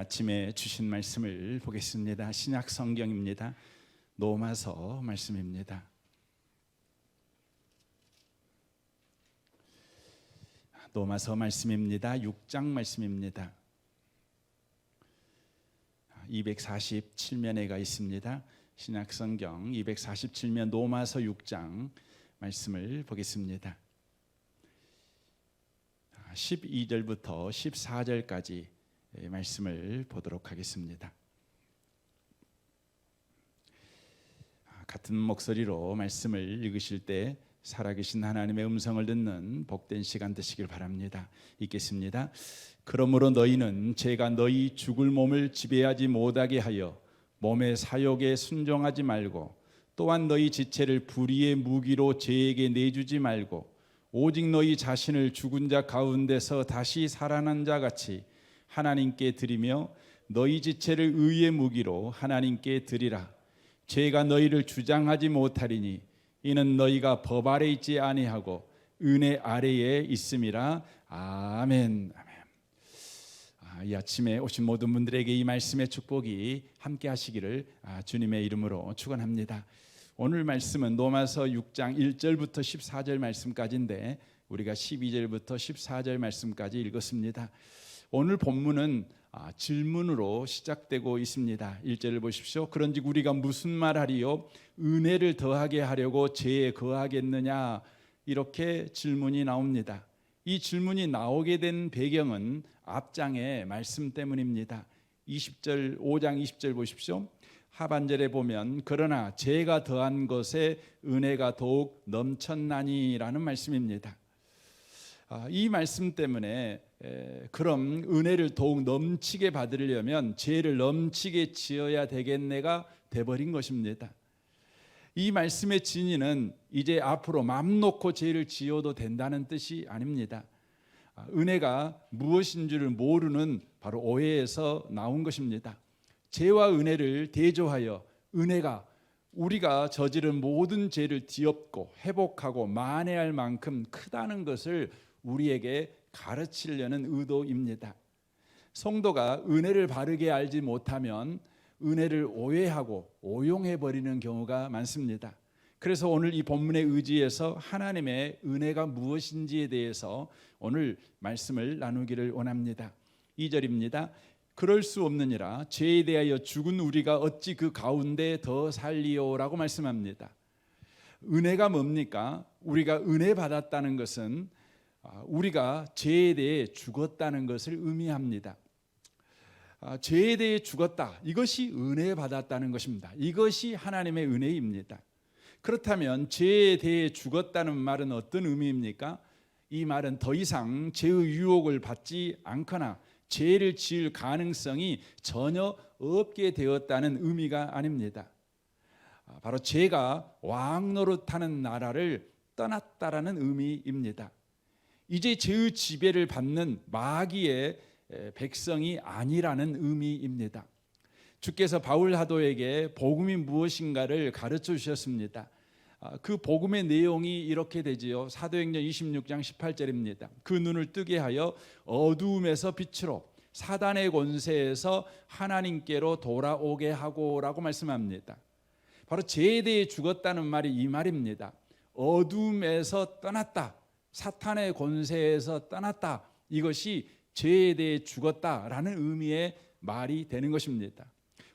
아침에 주신 말씀을 보겠습니다. 신약 성경입니다. 로마서 말씀입니다. 로마서 말씀입니다. 6장 말씀입니다. 247면에 가 있습니다. 신약 성경 247면 로마서 6장 말씀을 보겠습니다. 12절부터 14절까지 말씀을 보도록 하겠습니다. 같은 목소리로 말씀을 읽으실 때 살아계신 하나님의 음성을 듣는 복된 시간 되시길 바랍니다. 읽겠습니다. 그러므로 너희는 죄가 너희 죽을 몸을 지배하지 못하게 하여 몸의 사욕에 순종하지 말고, 또한 너희 지체를 불의의 무기로 죄에게 내주지 말고, 오직 너희 자신을 죽은 자 가운데서 다시 살아난 자 같이 하나님께 드리며 너희 지체를 의의 무기로 하나님께 드리라. 죄가 너희를 주장하지 못하리니 이는 너희가 법 아래 있지 아니하고 은혜 아래에 있음이라. 아멘. 이 아침에 오신 모든 분들에게 이 말씀의 축복이 함께 하시기를 주님의 이름으로 축원합니다. 오늘 말씀은 로마서 6장 1절부터 14절 말씀까지인데 우리가 12절부터 14절 말씀까지 읽었습니다. 오늘 본문은 질문으로 시작되고 있습니다. 1절을 보십시오. 그런즉 우리가 무슨 말하리요? 은혜를 더하게 하려고 죄에 거하겠느냐? 이렇게 질문이 나옵니다. 이 질문이 나오게 된 배경은 앞장의 말씀 때문입니다. 20절 5장 20절 보십시오. 하반절에 보면 그러나 죄가 더한 것에 은혜가 더욱 넘쳤나니라는 말씀입니다. 이 말씀 때문에 그럼 은혜를 더욱 넘치게 받으려면 죄를 넘치게 지어야 되겠네가 돼버린 것입니다. 이 말씀의 진의는 이제 앞으로 맘 놓고 죄를 지어도 된다는 뜻이 아닙니다. 은혜가 무엇인 줄을 모르는 바로 오해에서 나온 것입니다. 죄와 은혜를 대조하여 은혜가 우리가 저지른 모든 죄를 뒤엎고 회복하고 만회할 만큼 크다는 것을 우리에게 가르치려는 의도입니다. 성도가 은혜를 바르게 알지 못하면 은혜를 오해하고 오용해버리는 경우가 많습니다. 그래서 오늘 이 본문의 의지에서 하나님의 은혜가 무엇인지에 대해서 오늘 말씀을 나누기를 원합니다. 2절입니다. 그럴 수 없느니라 죄에 대하여 죽은 우리가 어찌 그 가운데 더 살리오라고 말씀합니다. 은혜가 뭡니까? 우리가 은혜 받았다는 것은 우리가 죄에 대해 죽었다는 것을 의미합니다. 죄에 대해 죽었다, 이것이 은혜 받았다는 것입니다. 이것이 하나님의 은혜입니다. 그렇다면 죄에 대해 죽었다는 말은 어떤 의미입니까? 이 말은 더 이상 죄의 유혹을 받지 않거나 죄를 지을 가능성이 전혀 없게 되었다는 의미가 아닙니다. 바로 죄가 왕 노릇하는 나라를 떠났다라는 의미입니다. 이제 죄의 지배를 받는 마귀의 백성이 아니라는 의미입니다. 주께서 바울 사도에게 복음이 무엇인가를 가르쳐 주셨습니다. 그 복음의 내용이 이렇게 되지요. 사도행전 26장 18절입니다. 그 눈을 뜨게 하여 어두움에서 빛으로 사단의 권세에서 하나님께로 돌아오게 하고라고 말씀합니다. 바로 죄에 대해 죽었다는 말이 이 말입니다. 어두움에서 떠났다, 사탄의 권세에서 떠났다, 이것이 죄에 대해 죽었다라는 의미의 말이 되는 것입니다.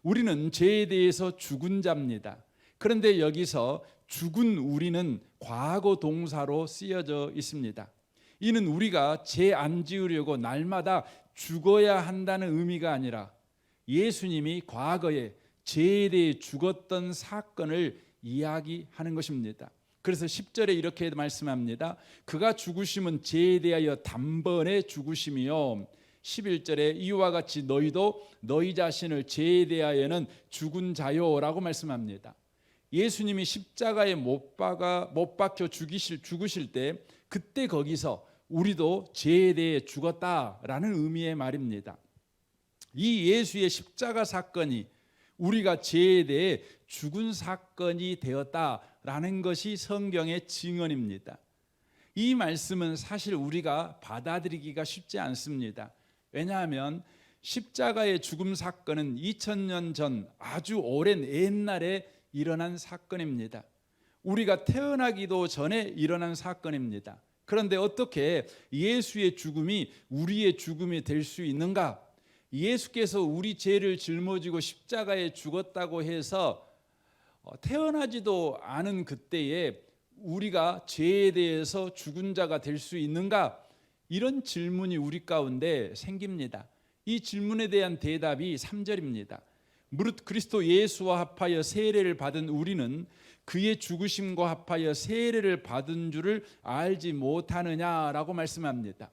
우리는 죄에 대해서 죽은 자입니다. 그런데 여기서 죽은 우리는 과거 동사로 쓰여져 있습니다. 이는 우리가 죄 안 지으려고 날마다 죽어야 한다는 의미가 아니라 예수님이 과거에 죄에 대해 죽었던 사건을 이야기하는 것입니다. 그래서 10절에 이렇게 말씀합니다. 그가 죽으심은 죄에 대하여 단번에 죽으심이요, 11절에 이와 같이 너희도 너희 자신을 죄에 대하여는 죽은 자요라고 말씀합니다. 예수님이 십자가에 못 박혀 죽으실 때 그때 거기서 우리도 죄에 대해 죽었다라는 의미의 말입니다. 이 예수의 십자가 사건이 우리가 죄에 대해 죽은 사건이 되었다라는 것이 성경의 증언입니다. 이 말씀은 사실 우리가 받아들이기가 쉽지 않습니다. 왜냐하면 십자가의 죽음 사건은 2000년 전 아주 오랜 옛날에 일어난 사건입니다. 우리가 태어나기도 전에 일어난 사건입니다. 그런데 어떻게 예수의 죽음이 우리의 죽음이 될 수 있는가? 예수께서 우리 죄를 짊어지고 십자가에 죽었다고 해서 태어나지도 않은 그때에 우리가 죄에 대해서 죽은 자가 될 수 있는가? 이런 질문이 우리 가운데 생깁니다. 이 질문에 대한 대답이 3절입니다. 무릇 그리스도 예수와 합하여 세례를 받은 우리는 그의 죽으심과 합하여 세례를 받은 줄을 알지 못하느냐라고 말씀합니다.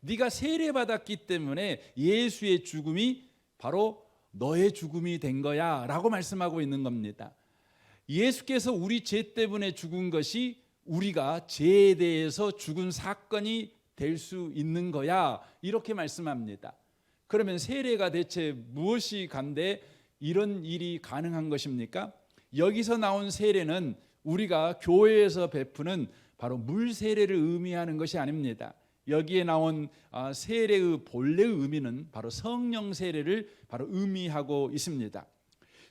네가 세례받았기 때문에 예수의 죽음이 바로 너의 죽음이 된 거야 라고 말씀하고 있는 겁니다. 예수께서 우리 죄 때문에 죽은 것이 우리가 죄에 대해서 죽은 사건이 될 수 있는 거야 이렇게 말씀합니다. 그러면 세례가 대체 무엇이 간데 이런 일이 가능한 것입니까? 여기서 나온 세례는 우리가 교회에서 베푸는 바로 물 세례를 의미하는 것이 아닙니다. 여기에 나온 세례의 본래의 의미는 바로 성령 세례를 바로 의미하고 있습니다.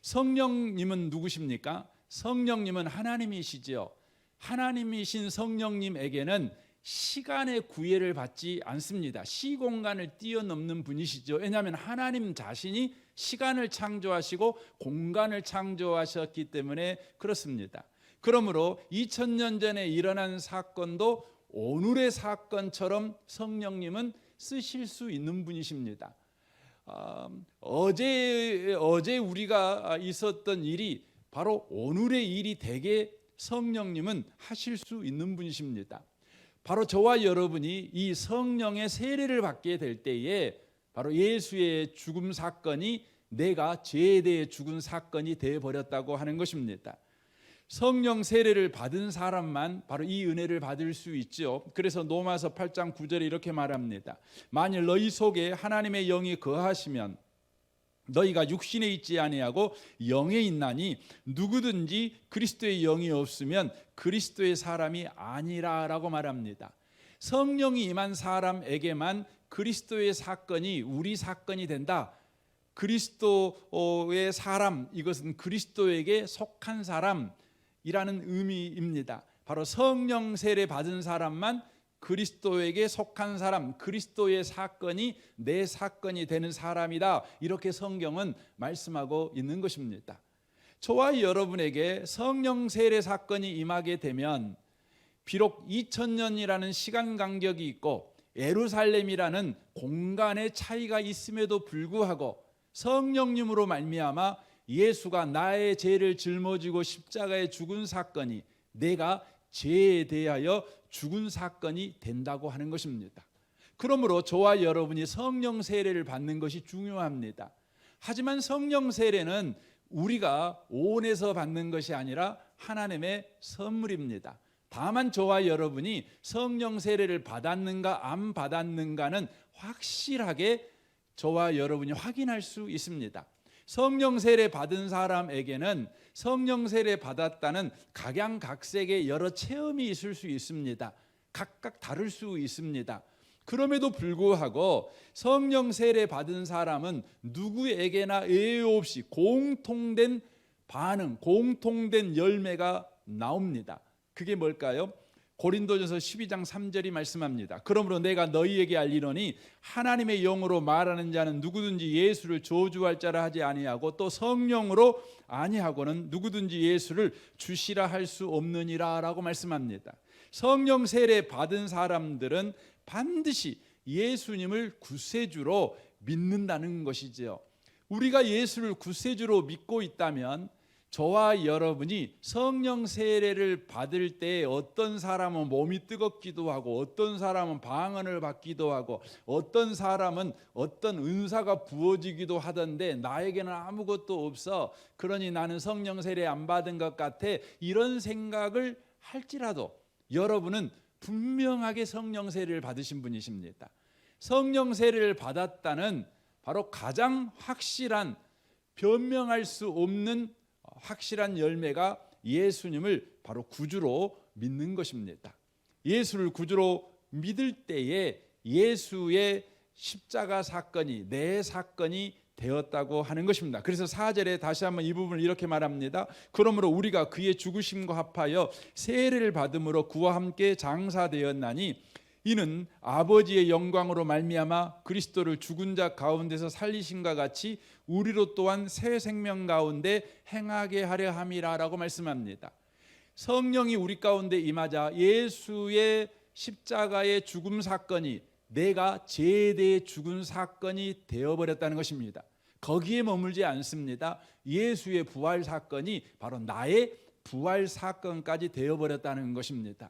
성령님은 누구십니까? 성령님은 하나님이시지요. 하나님이신 성령님에게는 시간의 구애를 받지 않습니다. 시공간을 뛰어넘는 분이시죠. 왜냐하면 하나님 자신이 시간을 창조하시고 공간을 창조하셨기 때문에 그렇습니다. 그러므로 2000년 전에 일어난 사건도 오늘의 사건처럼 성령님은 쓰실 수 있는 분이십니다. 어제 우리가 있었던 일이 바로 오늘의 일이 되게 성령님은 하실 수 있는 분이십니다. 바로 저와 여러분이 이 성령의 세례를 받게 될 때에 바로 예수의 죽음 사건이 내가 죄에 대해 죽은 사건이 되어버렸다고 하는 것입니다. 성령 세례를 받은 사람만 바로 이 은혜를 받을 수 있죠. 그래서 로마서 8장 9절에 이렇게 말합니다. 만일 너희 속에 하나님의 영이 거하시면 너희가 육신에 있지 아니하고 영에 있나니 누구든지 그리스도의 영이 없으면 그리스도의 사람이 아니라라고 말합니다. 성령이 임한 사람에게만 그리스도의 사건이 우리 사건이 된다. 그리스도의 사람, 이것은 그리스도에게 속한 사람이라는 의미입니다. 바로 성령 세례 받은 사람만 그리스도에게 속한 사람, 그리스도의 사건이 내 사건이 되는 사람이다. 이렇게 성경은 말씀하고 있는 것입니다. 저와 여러분에게 성령 세례 사건이 임하게 되면 비록 2000년이라는 시간 간격이 있고 예루살렘이라는 공간의 차이가 있음에도 불구하고 성령님으로 말미암아 예수가 나의 죄를 짊어지고 십자가에 죽은 사건이 내가 죄에 대하여 죽은 사건이 된다고 하는 것입니다. 그러므로 저와 여러분이 성령 세례를 받는 것이 중요합니다. 하지만 성령 세례는 우리가 원해서 받는 것이 아니라 하나님의 선물입니다. 다만 저와 여러분이 성령 세례를 받았는가 안 받았는가는 확실하게 저와 여러분이 확인할 수 있습니다. 성령 세례 받은 사람에게는 성령 세례 받았다는 각양각색의 여러 체험이 있을 수 있습니다. 각각 다를 수 있습니다. 그럼에도 불구하고 성령 세례 받은 사람은 누구에게나 예외 없이 공통된 반응, 공통된 열매가 나옵니다. 그게 뭘까요? 고린도전서 12장 3절이 말씀합니다. 그러므로 내가 너희에게 알리노니 하나님의 영으로 말하는 자는 누구든지 예수를 저주할 자라 하지 아니하고 또 성령으로 아니하고는 누구든지 예수를 주시라 할 수 없느니라 라고 말씀합니다. 성령 세례 받은 사람들은 반드시 예수님을 구세주로 믿는다는 것이지요. 우리가 예수를 구세주로 믿고 있다면 저와 여러분이 성령 세례를 받을 때 어떤 사람은 몸이 뜨겁기도 하고 어떤 사람은 방언을 받기도 하고 어떤 사람은 어떤 은사가 부어지기도 하던데 나에게는 아무것도 없어. 그러니 나는 성령 세례 안 받은 것 같아. 이런 생각을 할지라도 여러분은 분명하게 성령 세례를 받으신 분이십니다. 성령 세례를 받았다는 바로 가장 확실한 변명할 수 없는 확실한 열매가 예수님을 바로 구주로 믿는 것입니다. 예수를 구주로 믿을 때에 예수의 십자가 사건이 내 사건이 되었다고 하는 것입니다. 그래서 4절에 다시 한번 이 부분을 이렇게 말합니다. 그러므로 우리가 그의 죽으심과 합하여 세례를 받음으로 그와 함께 장사되었나니 이는 아버지의 영광으로 말미암아 그리스도를 죽은 자 가운데서 살리신과 같이 우리로 또한 새 생명 가운데 행하게 하려 함이라라고 말씀합니다. 성령이 우리 가운데 임하자 예수의 십자가의 죽음 사건이 내가 죄에 대해 죽은 사건이 되어버렸다는 것입니다. 거기에 머물지 않습니다. 예수의 부활 사건이 바로 나의 부활 사건까지 되어버렸다는 것입니다.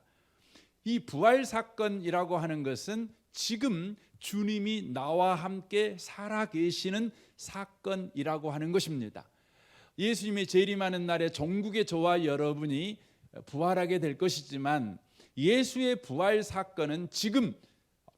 이 부활 사건이라고 하는 것은 지금 주님이 나와 함께 살아계시는 사건이라고 하는 것입니다. 예수님의 재림하는 날에 전국의 저와 여러분이 부활하게 될 것이지만 예수의 부활 사건은 지금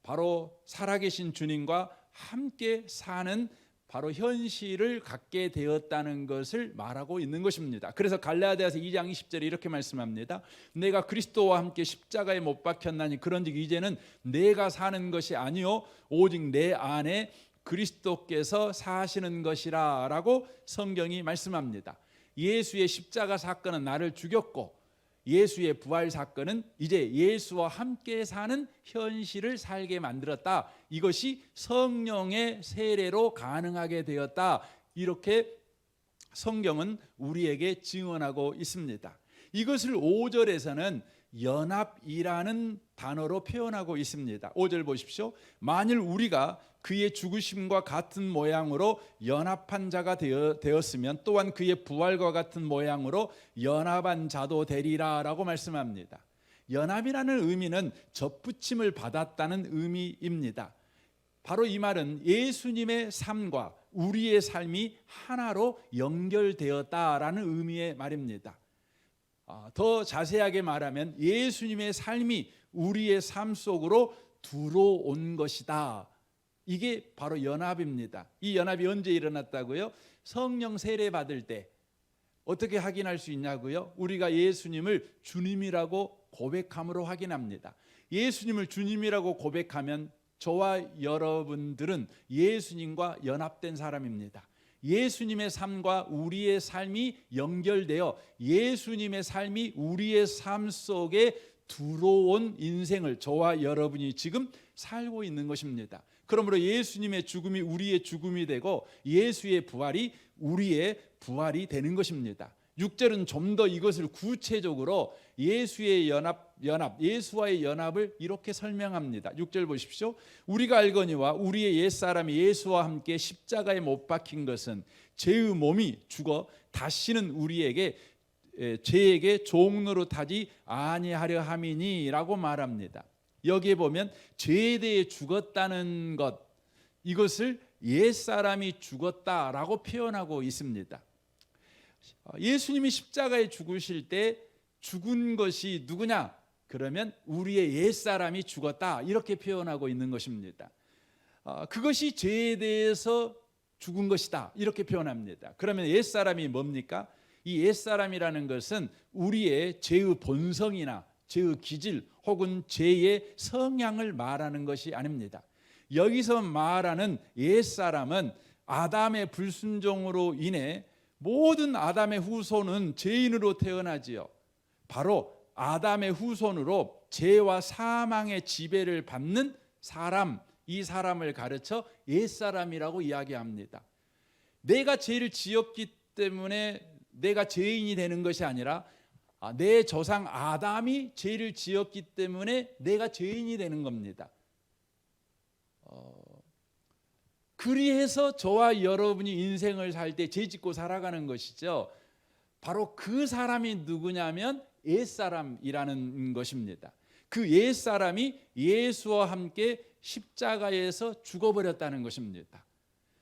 바로 살아계신 주님과 함께 사는 바로 현실을 갖게 되었다는 것을 말하고 있는 것입니다. 그래서 갈라디아서 2장 20절에 이렇게 말씀합니다. 내가 그리스도와 함께 십자가에 못 박혔나니 그런즉 이제는 내가 사는 것이 아니요 오직 내 안에 그리스도께서 사시는 것이라 라고 성경이 말씀합니다. 예수의 십자가 사건은 나를 죽였고 예수의 부활 사건은 이제 예수와 함께 사는 현실을 살게 만들었다. 이것이 성령의 세례로 가능하게 되었다. 이렇게 성경은 우리에게 증언하고 있습니다. 이것을 5절에서는 연합이라는 단어로 표현하고 있습니다. 5절 보십시오. 만일 우리가 그의 죽으심과 같은 모양으로 연합한 자가 되었으면 또한 그의 부활과 같은 모양으로 연합한 자도 되리라 라고 말씀합니다. 연합이라는 의미는 접붙임을 받았다는 의미입니다. 바로 이 말은 예수님의 삶과 우리의 삶이 하나로 연결되었다라는 의미의 말입니다. 더 자세하게 말하면 예수님의 삶이 우리의 삶 속으로 들어온 것이다. 이게 바로 연합입니다. 이 연합이 언제 일어났다고요? 성령 세례 받을 때. 어떻게 확인할 수 있냐고요? 우리가 예수님을 주님이라고 고백함으로 확인합니다. 예수님을 주님이라고 고백하면 저와 여러분들은 예수님과 연합된 사람입니다. 예수님의 삶과 우리의 삶이 연결되어 예수님의 삶이 우리의 삶 속에 들어온 인생을 저와 여러분이 지금 살고 있는 것입니다. 그러므로 예수님의 죽음이 우리의 죽음이 되고 예수의 부활이 우리의 부활이 되는 것입니다. 6절은 좀 더 이것을 구체적으로 예수의 예수와의 연합을 이렇게 설명합니다. 6절 보십시오. 우리가 알거니와 우리의 옛사람이 예수와 함께 십자가에 못 박힌 것은 죄의 몸이 죽어 다시는 우리에게 죄에게 종노릇하지 아니하려 함이니라고 말합니다. 여기에 보면 죄에 대해 죽었다는 것, 이것을 옛사람이 죽었다라고 표현하고 있습니다. 예수님이 십자가에 죽으실 때 죽은 것이 누구냐? 그러면 우리의 옛사람이 죽었다 이렇게 표현하고 있는 것입니다. 그것이 죄에 대해서 죽은 것이다 이렇게 표현합니다. 그러면 옛사람이 뭡니까? 이 옛사람이라는 것은 우리의 죄의 본성이나 죄의 기질 혹은 죄의 성향을 말하는 것이 아닙니다. 여기서 말하는 옛사람은 아담의 불순종으로 인해 모든 아담의 후손은 죄인으로 태어나지요. 바로 아담의 후손으로 죄와 사망의 지배를 받는 사람, 이 사람을 가르쳐 옛사람이라고 이야기합니다. 내가 죄를 지었기 때문에 내가 죄인이 되는 것이 아니라 내 조상 아담이 죄를 지었기 때문에 내가 죄인이 되는 겁니다. 그리해서 저와 여러분이 인생을 살 때 죄 짓고 살아가는 것이죠. 바로 그 사람이 누구냐면 옛사람이라는 것입니다. 그 옛사람이 예수와 함께 십자가에서 죽어버렸다는 것입니다.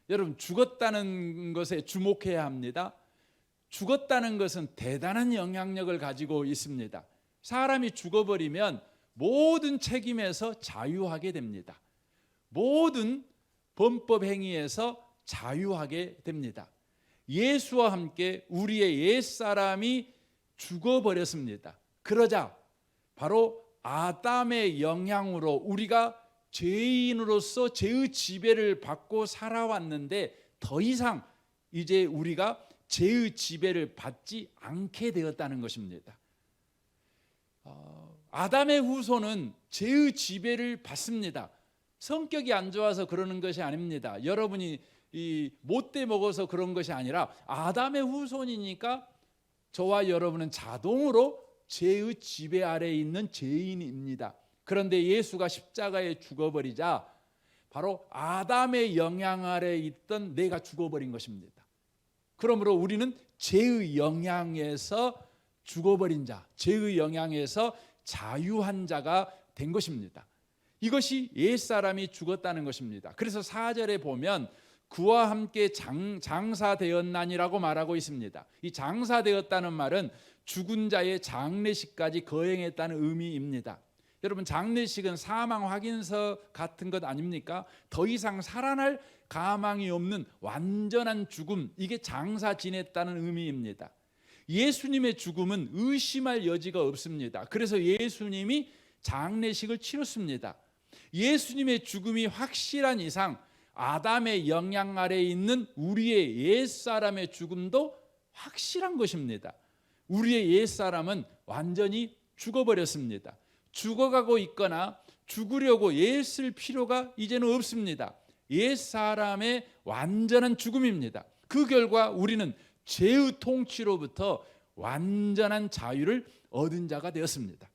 여러분, 죽었다는 것에 주목해야 합니다. 죽었다는 것은 대단한 영향력을 가지고 있습니다. 사람이 죽어버리면 모든 책임에서 자유하게 됩니다. 모든 범법 행위에서 자유하게 됩니다. 예수와 함께 우리의 옛사람이 죽어버렸습니다. 그러자 바로 아담의 영향으로 우리가 죄인으로서 죄의 지배를 받고 살아왔는데 더 이상 이제 우리가 죄의 지배를 받지 않게 되었다는 것입니다. 아담의 후손은 죄의 지배를 받습니다. 성격이 안 좋아서 그러는 것이 아닙니다. 여러분이 못돼 먹어서 그런 것이 아니라 아담의 후손이니까 저와 여러분은 자동으로 죄의 지배 아래에 있는 죄인입니다. 그런데 예수가 십자가에 죽어버리자 바로 아담의 영향 아래에 있던 내가 죽어버린 것입니다. 그러므로 우리는 죄의 영향에서 죽어버린 자, 죄의 영향에서 자유한 자가 된 것입니다. 이것이 옛사람이 죽었다는 것입니다. 그래서 4절에 보면 그와 함께 장사되었나니라고 말하고 있습니다. 이 장사되었다는 말은 죽은 자의 장례식까지 거행했다는 의미입니다. 여러분, 장례식은 사망 확인서 같은 것 아닙니까? 더 이상 살아날 가망이 없는 완전한 죽음, 이게 장사 지냈다는 의미입니다. 예수님의 죽음은 의심할 여지가 없습니다. 그래서 예수님이 장례식을 치렀습니다. 예수님의 죽음이 확실한 이상 아담의 영향 아래에 있는 우리의 옛사람의 죽음도 확실한 것입니다. 우리의 옛사람은 완전히 죽어버렸습니다. 죽어가고 있거나 죽으려고 애쓸 필요가 이제는 없습니다. 옛사람의 완전한 죽음입니다. 그 결과 우리는 죄의 통치로부터 완전한 자유를 얻은 자가 되었습니다.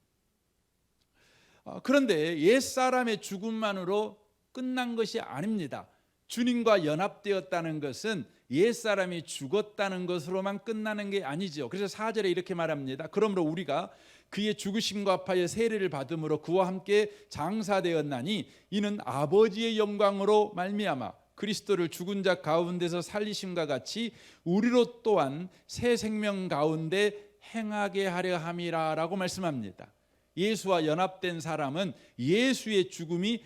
그런데 옛사람의 죽음만으로 끝난 것이 아닙니다. 주님과 연합되었다는 것은 옛사람이 죽었다는 것으로만 끝나는 게 아니죠. 그래서 4절에 이렇게 말합니다. 그러므로 우리가 그의 죽으심과 합하여 세례를 받음으로 그와 함께 장사되었나니 이는 아버지의 영광으로 말미암아 그리스도를 죽은 자 가운데서 살리심과 같이 우리로 또한 새 생명 가운데 행하게 하려 함이라라고 말씀합니다. 예수와 연합된 사람은 예수의 죽음이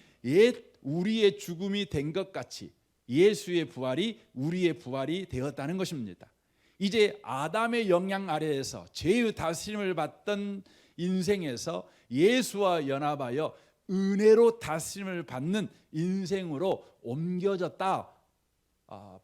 우리의 죽음이 된 것 같이 예수의 부활이 우리의 부활이 되었다는 것입니다. 이제 아담의 영향 아래에서 죄의 다스림을 받던 인생에서 예수와 연합하여 은혜로 다스림을 받는 인생으로 옮겨졌다.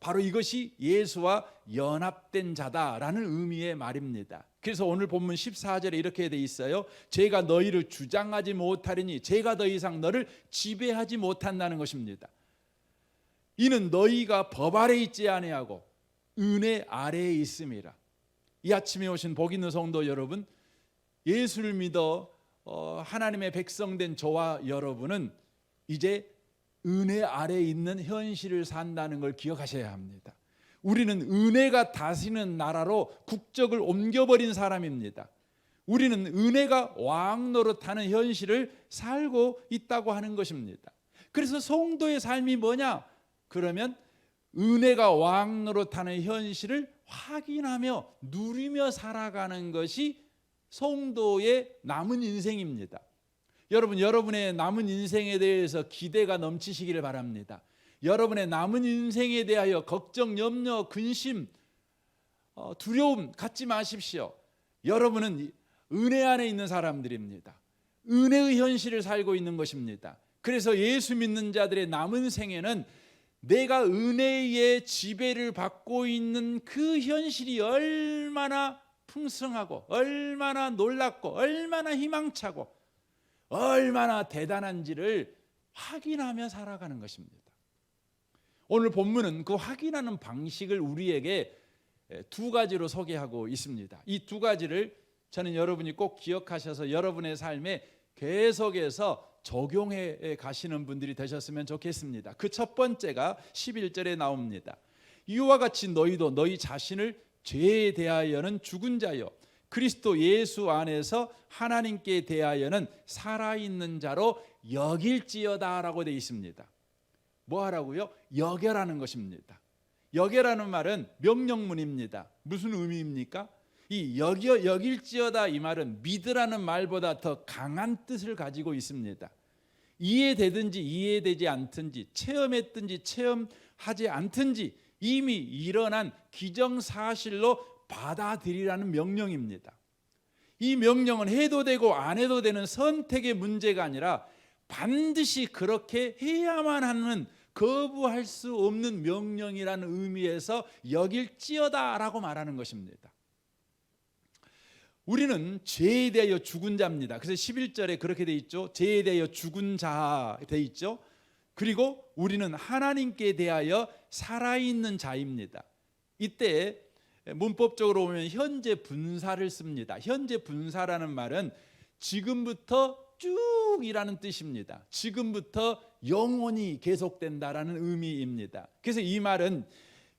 바로 이것이 예수와 연합된 자다라는 의미의 말입니다. 그래서 오늘 본문 14절에 이렇게 돼 있어요. 제가 너희를 주장하지 못하리니 제가 더 이상 너를 지배하지 못한다는 것입니다. 이는 너희가 법 아래 있지 아니하고 은혜 아래에 있음이라. 이 아침에 오신 복 있는 성도 여러분, 예수를 믿어 하나님의 백성된 저와 여러분은 이제 은혜 아래에 있는 현실을 산다는 걸 기억하셔야 합니다. 우리는 은혜가 다스리는 나라로 국적을 옮겨버린 사람입니다. 우리는 은혜가 왕 노릇하는 현실을 살고 있다고 하는 것입니다. 그래서 성도의 삶이 뭐냐? 그러면 은혜가 왕 노릇하는 현실을 확인하며 누리며 살아가는 것이 성도의 남은 인생입니다. 여러분의 남은 인생에 대해서 기대가 넘치시기를 바랍니다. 여러분의 남은 인생에 대하여 걱정, 염려, 근심, 두려움 갖지 마십시오. 여러분은 은혜 안에 있는 사람들입니다. 은혜의 현실을 살고 있는 것입니다. 그래서 예수 믿는 자들의 남은 생에는 내가 은혜의 지배를 받고 있는 그 현실이 얼마나 풍성하고 얼마나 놀랍고 얼마나 희망차고 얼마나 대단한지를 확인하며 살아가는 것입니다. 오늘 본문은 그 확인하는 방식을 우리에게 두 가지로 소개하고 있습니다. 이 두 가지를 저는 여러분이 꼭 기억하셔서 여러분의 삶에 계속해서 적용해 가시는 분들이 되셨으면 좋겠습니다. 그 첫 번째가 11절에 나옵니다. 이와 같이 너희도 너희 자신을 죄에 대하여는 죽은 자요 그리스도 예수 안에서 하나님께 대하여는 살아있는 자로 여길지어다 라고 되어 있습니다. 뭐 하라고요? 여겨라는 것입니다. 여겨라는 말은 명령문입니다. 무슨 의미입니까? 이 여길지어다 이 말은 믿으라는 말보다 더 강한 뜻을 가지고 있습니다. 이해되든지 이해되지 않든지 체험했든지 체험하지 않든지 이미 일어난 기정사실로 받아들이라는 명령입니다. 이 명령은 해도 되고 안 해도 되는 선택의 문제가 아니라 반드시 그렇게 해야만 하는 거부할 수 없는 명령이라는 의미에서 여길지어다라고 말하는 것입니다. 우리는 죄에 대하여 죽은 자입니다. 그래서 11절에 그렇게 돼 있죠. 죄에 대하여 죽은 자 돼 있죠. 그리고 우리는 하나님께 대하여 살아있는 자입니다. 이때 문법적으로 보면 현재 분사를 씁니다. 현재 분사라는 말은 지금부터 쭉이라는 뜻입니다. 지금부터 영원히 계속된다라는 의미입니다. 그래서 이 말은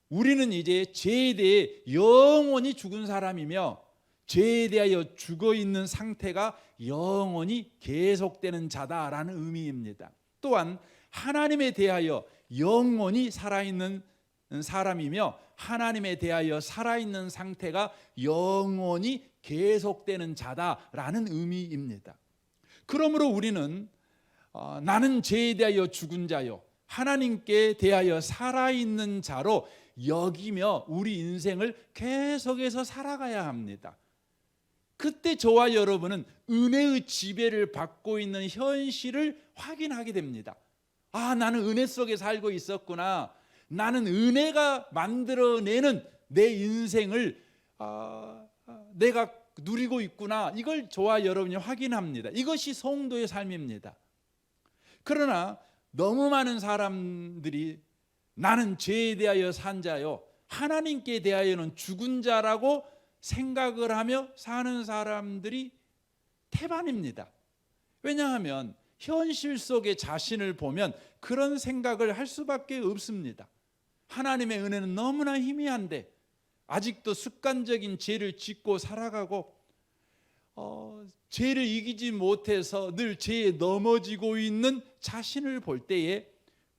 우리는 이제 죄에 대해 영원히 죽은 사람이며 죄에 대하여 죽어 있는 상태가 영원히 계속되는 자다라는 의미입니다. 또한 하나님에 대하여 영원히 살아있는 사람이며 하나님에 대하여 살아있는 상태가 영원히 계속되는 자다라는 의미입니다. 그러므로 우리는 나는 죄에 대하여 죽은 자요 하나님께 대하여 살아있는 자로 여기며 우리 인생을 계속해서 살아가야 합니다. 그때 저와 여러분은 은혜의 지배를 받고 있는 현실을 확인하게 됩니다. 아, 나는 은혜 속에 살고 있었구나. 나는 은혜가 만들어내는 내 인생을 내가 누리고 있구나. 이걸 저와 여러분이 확인합니다. 이것이 성도의 삶입니다. 그러나 너무 많은 사람들이 나는 죄에 대하여 산 자요 하나님께 대하여는 죽은 자라고 생각을 하며 사는 사람들이 태반입니다. 왜냐하면 현실 속의 자신을 보면 그런 생각을 할 수밖에 없습니다. 하나님의 은혜는 너무나 희미한데 아직도 습관적인 죄를 짓고 살아가고 죄를 이기지 못해서 늘 죄에 넘어지고 있는 자신을 볼 때에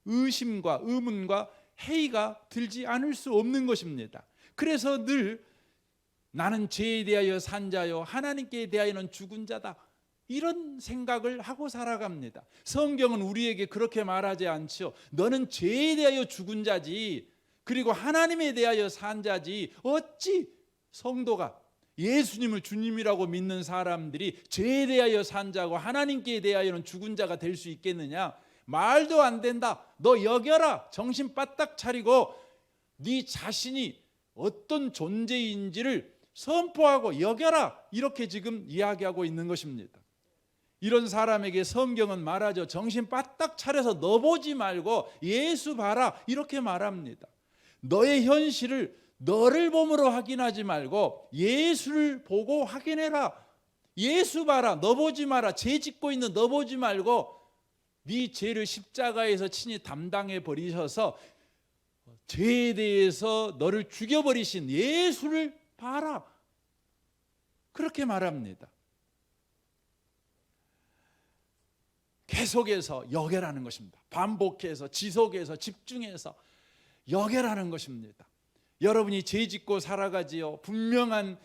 의심과 의문과 회의가 들지 않을 수 없는 것입니다. 그래서 늘 나는 죄에 대하여 산 자요 하나님께 대하여는 죽은 자다 이런 생각을 하고 살아갑니다. 성경은 우리에게 그렇게 말하지 않죠. 너는 죄에 대하여 죽은 자지 그리고 하나님에 대하여 산 자지 어찌 성도가 예수님을 주님이라고 믿는 사람들이 죄에 대하여 산 자고 하나님께 대하여는 죽은 자가 될 수 있겠느냐? 말도 안 된다. 너 여겨라. 정신 바짝 차리고 네 자신이 어떤 존재인지를 선포하고 여겨라. 이렇게 지금 이야기하고 있는 것입니다. 이런 사람에게 성경은 말하죠. 정신 바짝 차려서 너 보지 말고 예수 봐라. 이렇게 말합니다. 너의 현실을 너를 보므로 확인하지 말고 예수를 보고 확인해라. 예수 봐라. 너 보지 마라. 죄 짓고 있는 너 보지 말고 네 죄를 십자가에서 친히 담당해 버리셔서 죄에 대해서 너를 죽여버리신 예수를 봐라. 그렇게 말합니다. 계속해서 여겨라는 것입니다. 반복해서 지속해서 집중해서 여겨라는 것입니다. 여러분이 죄 짓고 살아가지요. 분명한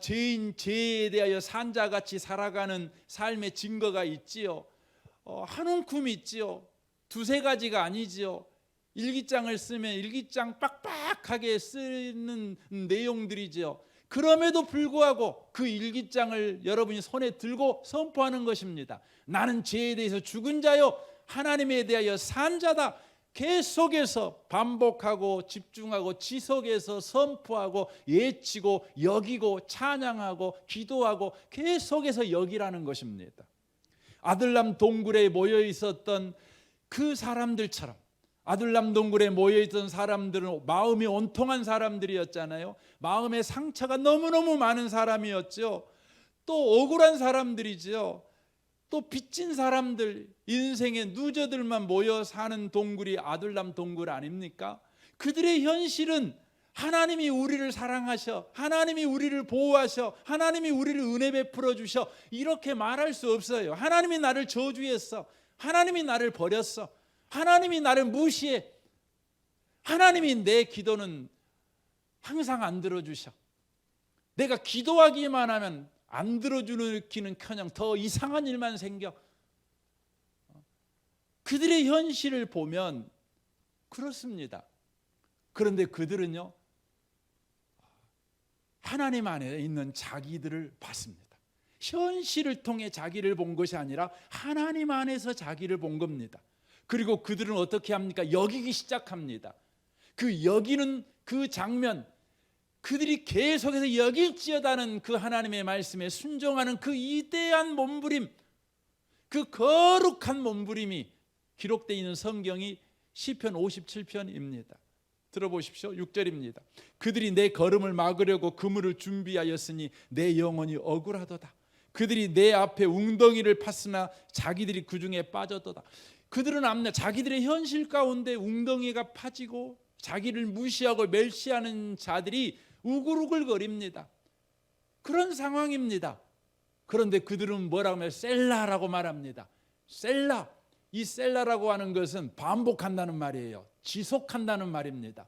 죄에 대하여 산자같이 살아가는 삶의 증거가 있지요. 한 움큼이 있지요. 두세 가지가 아니지요. 일기장을 쓰면 일기장 빡빡하게 쓰는 내용들이지요. 그럼에도 불구하고 그 일기장을 여러분이 손에 들고 선포하는 것입니다. 나는 죄에 대해서 죽은 자요 하나님에 대하여 산 자다. 계속해서 반복하고 집중하고 지속해서 선포하고 외치고 여기고 찬양하고 기도하고 계속해서 여기라는 것입니다. 아들람 동굴에 모여 있었던 그 사람들처럼 아들람 동굴에 모여 있던 사람들은 마음이 온통한 사람들이었잖아요. 마음의 상처가 너무너무 많은 사람이었죠. 또 억울한 사람들이죠. 또 빚진 사람들, 인생의 누저들만 모여 사는 동굴이 아들람 동굴 아닙니까? 그들의 현실은 하나님이 우리를 사랑하셔, 하나님이 우리를 보호하셔, 하나님이 우리를 은혜 베풀어 주셔 이렇게 말할 수 없어요. 하나님이 나를 저주했어, 하나님이 나를 버렸어, 하나님이 나를 무시해, 하나님이 내 기도는 항상 안 들어주셔. 내가 기도하기만 하면 안 들어주기는커녕 더 이상한 일만 생겨. 그들의 현실을 보면 그렇습니다. 그런데 그들은요 하나님 안에 있는 자기들을 봤습니다. 현실을 통해 자기를 본 것이 아니라 하나님 안에서 자기를 본 겁니다. 그리고 그들은 어떻게 합니까? 여기기 시작합니다. 그 여기는 그 장면, 그들이 계속해서 여길지어다는 그 하나님의 말씀에 순종하는 그 이대한 몸부림, 그 거룩한 몸부림이 기록되어 있는 성경이 시편 57편입니다. 들어보십시오. 6절입니다. 그들이 내 걸음을 막으려고 그물을 준비하였으니 내 영혼이 억울하도다. 그들이 내 앞에 웅덩이를 팠으나 자기들이 그 중에 빠졌도다. 그들은 압니다. 자기들의 현실 가운데 웅덩이가 파지고 자기를 무시하고 멸시하는 자들이 우글우글거립니다. 그런 상황입니다. 그런데 그들은 뭐라고 하면 셀라라고 말합니다. 셀라. 이 셀라라고 하는 것은 반복한다는 말이에요. 지속한다는 말입니다.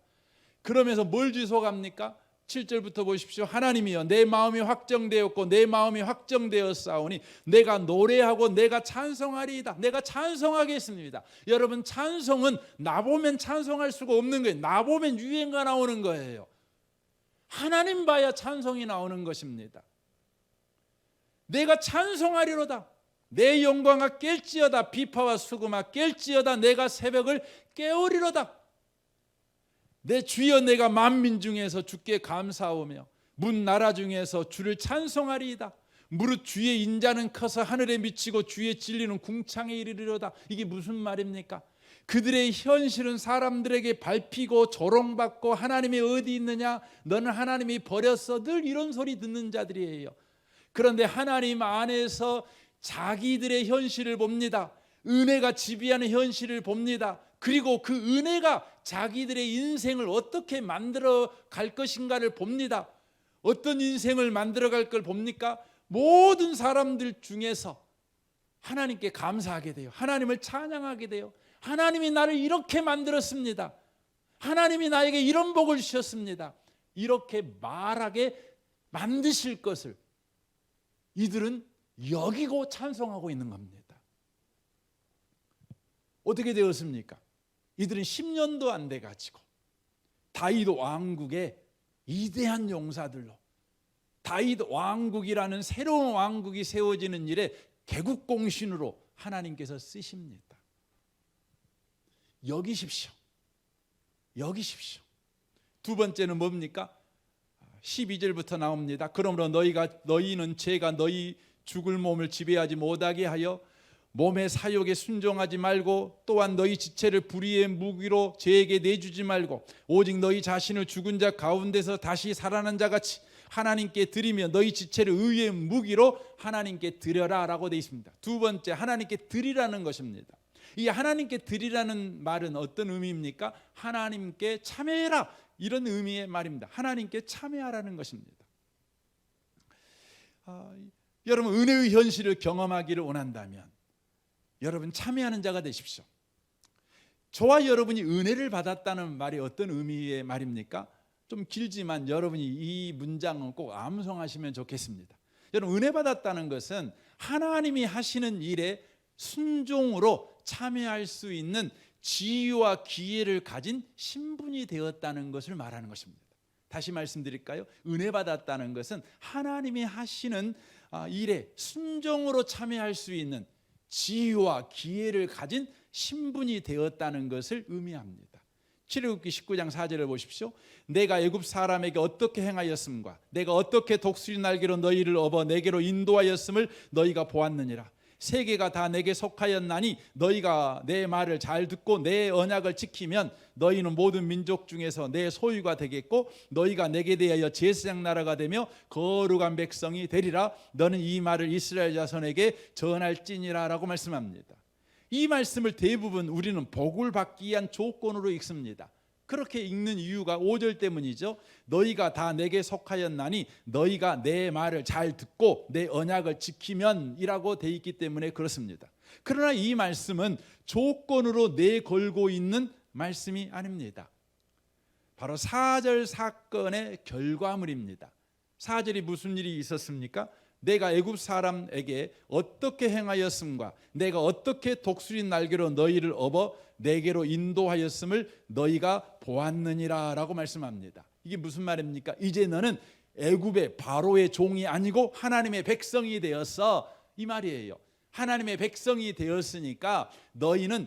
그러면서 뭘 지속합니까? 7절부터 보십시오. 하나님이여 내 마음이 확정되었고 내 마음이 확정되었사오니 내가 노래하고 내가 찬송하리이다. 내가 찬송하겠습니다. 여러분, 찬송은 나보면 찬송할 수가 없는 거예요. 나보면 유행가 나오는 거예요. 하나님 봐야 찬송이 나오는 것입니다. 내가 찬송하리로다. 내 영광아 깰지어다. 비파와 수금아 깰지어다. 내가 새벽을 깨우리로다. 내 주여 내가 만민 중에서 주께 감사하오며 문 나라 중에서 주를 찬송하리이다. 무릇 주의 인자는 커서 하늘에 미치고 주의 진리는 궁창에 이르리로다. 이게 무슨 말입니까? 그들의 현실은 사람들에게 밟히고 조롱받고 하나님이 어디 있느냐, 너는 하나님이 버렸어, 늘 이런 소리 듣는 자들이에요. 그런데 하나님 안에서 자기들의 현실을 봅니다. 은혜가 지배하는 현실을 봅니다. 그리고 그 은혜가 자기들의 인생을 어떻게 만들어 갈 것인가를 봅니다. 어떤 인생을 만들어 갈 걸 봅니까? 모든 사람들 중에서 하나님께 감사하게 돼요. 하나님을 찬양하게 돼요. 하나님이 나를 이렇게 만들었습니다. 하나님이 나에게 이런 복을 주셨습니다. 이렇게 말하게 만드실 것을 이들은 여기고 찬송하고 있는 겁니다. 어떻게 되었습니까? 이들은 10년도 안 돼가지고 다윗 왕국의 이대한 용사들로 다윗 왕국이라는 새로운 왕국이 세워지는 일에 개국공신으로 하나님께서 쓰십니다. 여기십시오. 여기십시오. 두 번째는 뭡니까? 12절부터 나옵니다. 그러므로 너희는 죄가 너희 죽을 몸을 지배하지 못하게 하여 몸의 사욕에 순종하지 말고 또한 너희 지체를 불의의 무기로 죄에게 내주지 말고 오직 너희 자신을 죽은 자 가운데서 다시 살아난 자같이 하나님께 드리며 너희 지체를 의의 무기로 하나님께 드려라 라고 되어 있습니다. 두 번째, 하나님께 드리라는 것입니다. 이 하나님께 드리라는 말은 어떤 의미입니까? 하나님께 참여해라, 이런 의미의 말입니다. 하나님께 참여하라는 것입니다. 여러분, 은혜의 현실을 경험하기를 원한다면 여러분 참여하는 자가 되십시오. 저와 여러분이 은혜를 받았다는 말이 어떤 의미의 말입니까? 좀 길지만 여러분이 이 문장은 꼭 암송하시면 좋겠습니다. 여러분, 은혜 받았다는 것은 하나님이 하시는 일에 순종으로 참여할 수 있는 지위와 기회를 가진 신분이 되었다는 것을 말하는 것입니다. 다시 말씀드릴까요? 은혜 받았다는 것은 하나님이 하시는 일에 순종으로 참여할 수 있는 지위와 기회를 가진 신분이 되었다는 것을 의미합니다. 출애굽기 19장 4절을 보십시오. 내가 애굽 사람에게 어떻게 행하였음과 내가 어떻게 독수리 날개로 너희를 업어 내게로 인도하였음을 너희가 보았느니라. 세계가 다 내게 속하였나니 너희가 내 말을 잘 듣고 내 언약을 지키면 너희는 모든 민족 중에서 내 소유가 되겠고 너희가 내게 대하여 제사장 나라가 되며 거룩한 백성이 되리라. 너는 이 말을 이스라엘 자손에게 전할지니라 라고 말씀합니다. 이 말씀을 대부분 우리는 복을 받기 위한 조건으로 읽습니다. 그렇게 읽는 이유가 5절 때문이죠. 너희가 다 내게 속하였나니 너희가 내 말을 잘 듣고 내 언약을 지키면 이라고 돼 있기 때문에 그렇습니다. 그러나 이 말씀은 조건으로 내걸고 있는 말씀이 아닙니다. 바로 4절 사건의 결과물입니다. 4절이 무슨 일이 있었습니까? 내가 애굽 사람에게 어떻게 행하였음과 내가 어떻게 독수리 날개로 너희를 업어 내게로 인도하였음을 너희가 보았느니라 라고 말씀합니다. 이게 무슨 말입니까? 이제 너는 애굽의 바로의 종이 아니고 하나님의 백성이 되었어, 이 말이에요. 하나님의 백성이 되었으니까 너희는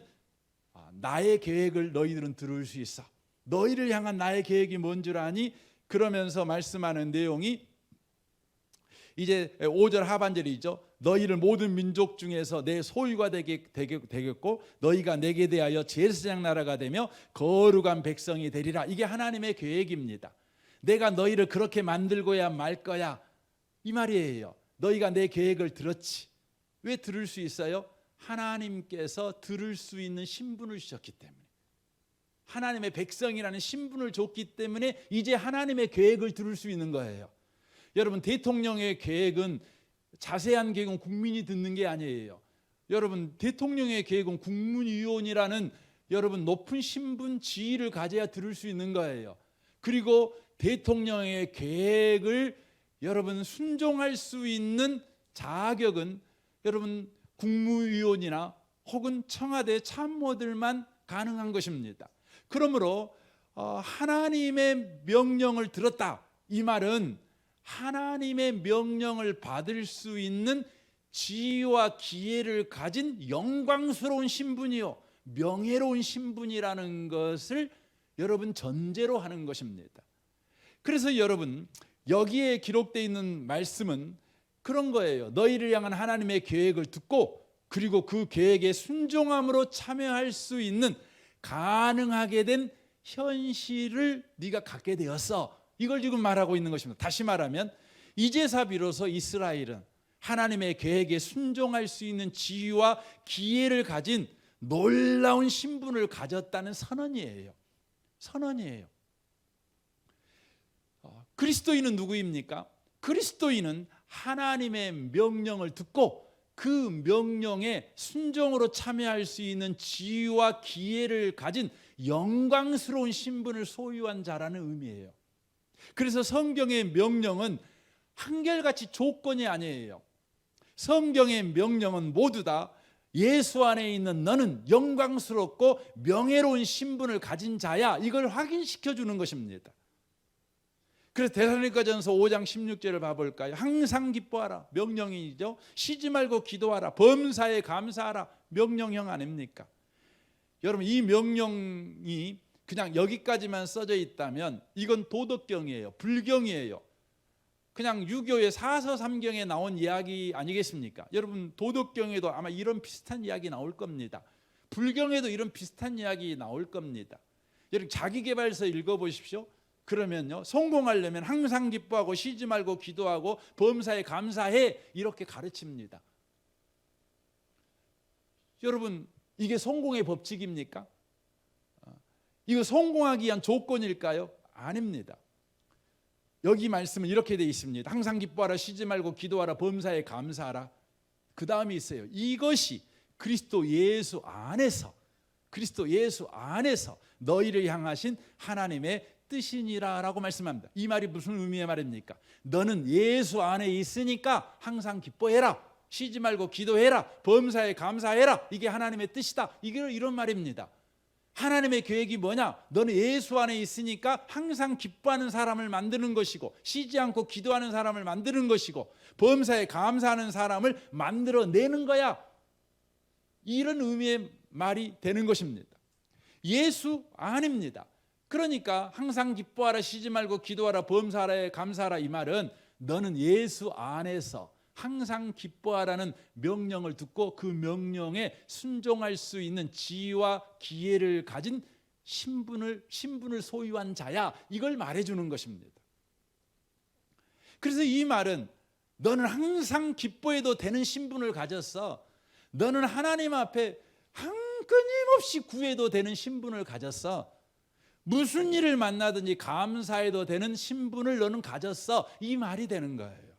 나의 계획을 너희들은 들을 수 있어. 너희를 향한 나의 계획이 뭔 줄 아니? 그러면서 말씀하는 내용이 이제 5절 하반절이죠. 너희를 모든 민족 중에서 내 소유가 되겠고 너희가 내게 대하여 제사장 나라가 되며 거룩한 백성이 되리라. 이게 하나님의 계획입니다. 내가 너희를 그렇게 만들고야 말 거야, 이 말이에요. 너희가 내 계획을 들었지. 왜 들을 수 있어요? 하나님께서 들을 수 있는 신분을 주셨기 때문에, 하나님의 백성이라는 신분을 줬기 때문에 이제 하나님의 계획을 들을 수 있는 거예요. 여러분, 대통령의 계획은, 자세한 계획은 국민이 듣는 게 아니에요. 여러분, 대통령의 계획은 국무위원이라는 여러분 높은 신분 지위를 가져야 들을 수 있는 거예요. 그리고 대통령의 계획을 여러분 순종할 수 있는 자격은 여러분 국무위원이나 혹은 청와대 참모들만 가능한 것입니다. 그러므로 하나님의 명령을 들었다, 이 말은 하나님의 명령을 받을 수 있는 지위와 기회를 가진 영광스러운 신분이요 명예로운 신분이라는 것을 여러분 전제로 하는 것입니다. 그래서 여러분, 여기에 기록되어 있는 말씀은 그런 거예요. 너희를 향한 하나님의 계획을 듣고 그리고 그 계획에 순종함으로 참여할 수 있는 가능하게 된 현실을 네가 갖게 되었어, 이걸 지금 말하고 있는 것입니다. 다시 말하면 이제서 비로소 이스라엘은 하나님의 계획에 순종할 수 있는 지위와 기회를 가진 놀라운 신분을 가졌다는 선언이에요. 선언이에요. 그리스도인은 누구입니까? 그리스도인은 하나님의 명령을 듣고 그 명령에 순종으로 참여할 수 있는 지위와 기회를 가진 영광스러운 신분을 소유한 자라는 의미예요. 그래서 성경의 명령은 한결같이 조건이 아니에요. 성경의 명령은 모두 다 예수 안에 있는 너는 영광스럽고 명예로운 신분을 가진 자야, 이걸 확인시켜 주는 것입니다. 그래서 데살로니가전서 5장 16절을 봐볼까요? 항상 기뻐하라, 명령이죠. 쉬지 말고 기도하라, 범사에 감사하라, 명령형 아닙니까? 여러분, 이 명령이 그냥 여기까지만 써져 있다면 이건 도덕경이에요, 불경이에요. 그냥 유교의 사서삼경에 나온 이야기 아니겠습니까? 여러분, 도덕경에도 아마 이런 비슷한 이야기 나올 겁니다. 불경에도 이런 비슷한 이야기 나올 겁니다. 여러분, 자기계발서 읽어보십시오. 그러면요, 성공하려면 항상 기뻐하고 쉬지 말고 기도하고 범사에 감사해, 이렇게 가르칩니다. 여러분, 이게 성공의 법칙입니까? 이거 성공하기 위한 조건일까요? 아닙니다. 여기 말씀은 이렇게 되어 있습니다. 항상 기뻐하라, 쉬지 말고 기도하라, 범사에 감사하라. 그 다음이 있어요. 이것이 그리스도 예수 안에서 너희를 향하신 하나님의 뜻이니라 라고 말씀합니다. 이 말이 무슨 의미의 말입니까? 너는 예수 안에 있으니까 항상 기뻐해라, 쉬지 말고 기도해라, 범사에 감사해라, 이게 하나님의 뜻이다, 이게 이런 말입니다. 하나님의 계획이 뭐냐? 너는 예수 안에 있으니까 항상 기뻐하는 사람을 만드는 것이고, 쉬지 않고 기도하는 사람을 만드는 것이고, 범사에 감사하는 사람을 만들어내는 거야, 이런 의미의 말이 되는 것입니다. 예수 안입니다. 그러니까 항상 기뻐하라, 쉬지 말고 기도하라, 범사에 감사하라, 이 말은 너는 예수 안에서 항상 기뻐하라는 명령을 듣고 그 명령에 순종할 수 있는 지위와 기회를 가진 신분을 소유한 자야, 이걸 말해주는 것입니다. 그래서 이 말은 너는 항상 기뻐해도 되는 신분을 가졌어. 너는 하나님 앞에 끊임없이 구해도 되는 신분을 가졌어. 무슨 일을 만나든지 감사해도 되는 신분을 너는 가졌어, 이 말이 되는 거예요.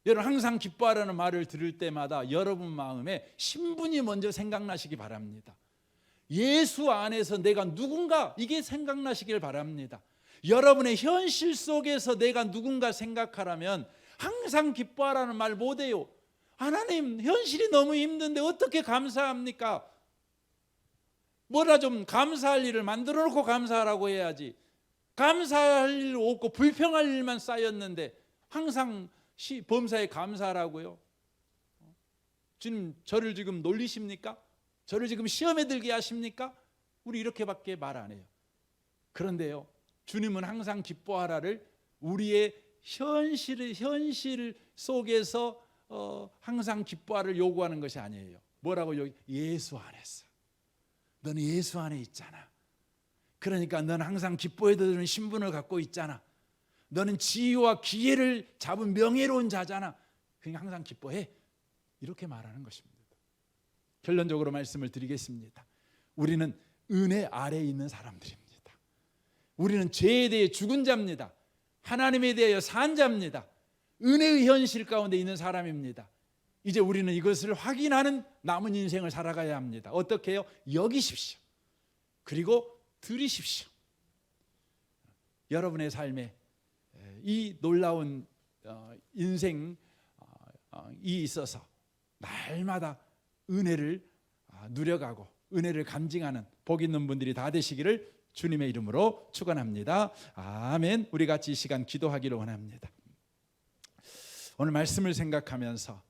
여러분, 항상 기뻐하라는 말을 들을 때마다 여러분 마음에 신분이 먼저 생각나시기 바랍니다. 예수 안에서 내가 누군가, 이게 생각나시길 바랍니다. 여러분의 현실 속에서 내가 누군가 생각하라면 항상 기뻐하라는 말 못해요. 하나님, 현실이 너무 힘든데 어떻게 감사합니까? 뭐라 좀 감사할 일을 만들어 놓고 감사하라고 해야지. 감사할 일 없고 불평할 일만 쌓였는데 항상 범사에 감사하라고요. 주님 저를 지금 놀리십니까? 저를 지금 시험에 들게 하십니까? 우리 이렇게밖에 말 안 해요. 그런데요, 주님은 항상 기뻐하라를 우리의 현실 속에서 항상 기뻐하를 요구하는 것이 아니에요. 뭐라고? 여기 예수 안에서. 너는 예수 안에 있잖아. 그러니까 너는 항상 기뻐해야 되는 신분을 갖고 있잖아. 너는 지위와 기회를 잡은 명예로운 자잖아. 그러니까 항상 기뻐해. 이렇게 말하는 것입니다. 결론적으로 말씀을 드리겠습니다. 우리는 은혜 아래에 있는 사람들입니다. 우리는 죄에 대해 죽은 자입니다. 하나님에 대하여 산 자입니다. 은혜의 현실 가운데 있는 사람입니다. 이제 우리는 이것을 확인하는 남은 인생을 살아가야 합니다. 어떻게 해요? 여기십시오. 그리고 들으십시오. 여러분의 삶에 이 놀라운 인생이 있어서 날마다 은혜를 누려가고 은혜를 감징하는 복 있는 분들이 다 되시기를 주님의 이름으로 축원합니다. 아멘. 우리 같이 이 시간 기도하기를 원합니다. 오늘 말씀을 생각하면서